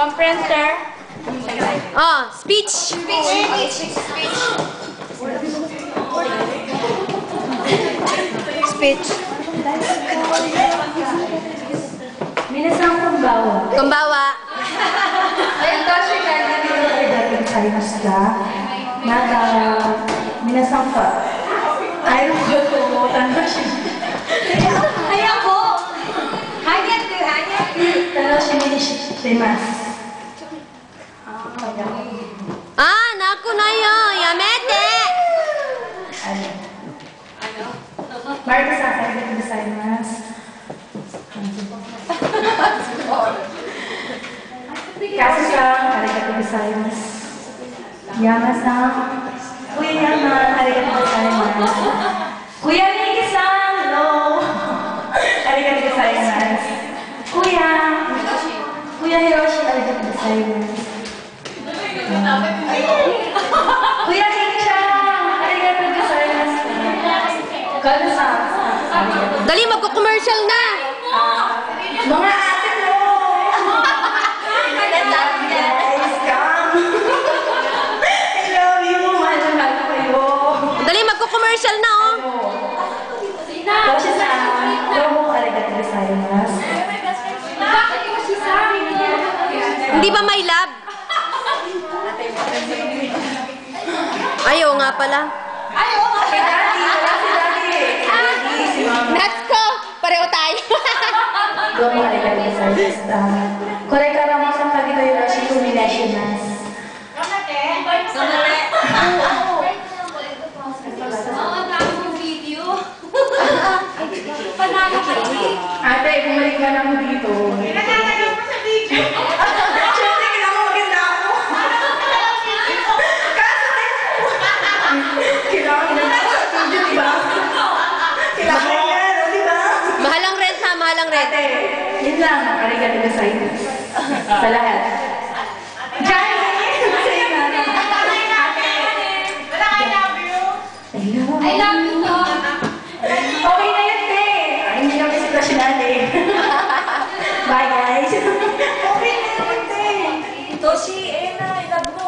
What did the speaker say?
Conference, sir. Oh, speech. Speech. Minasan konbawa. Konbawa. ありました。なんか皆さんが会えることを楽しみにしています。Ah, naku na yun. Yamete. マルコさん、ありがとうございます。カズさん、ありがとうございます。山さん、Kuya Yaman, ありがとうございます。Kuya Mikiさん、hello. ありがとうございます。Kuya Hiroshi, ありがとうございます。Kuya Miki さん、ありがとうございます。カズさん、ありがとう。 Dali, magko-commercial na. Mga ate ko! I love you! Mahal na mahal ko kayo! Dali, magko-commercial na, oh. Koshi-san, domo arigatou gozaimasu. Hindi ba may love? Ayaw nga pala. Si Daddy! Wala si Daddy! Si Mama. Nuts ko! Pareho tayo. どうもありがとうございました。これからもさ旅がよろしくお願いします。Ate, bumalik ka na mo dito. Nagkakaroon mo sa video. Siyempre, kailangan mo maganda ako. Kaso kailangan mo sa video, diba? Kailangan mo yan, diba? Mahalang rent ha, mahalang rent. Ate, yun lang. Arigatou gozaimasu. Sa lahat.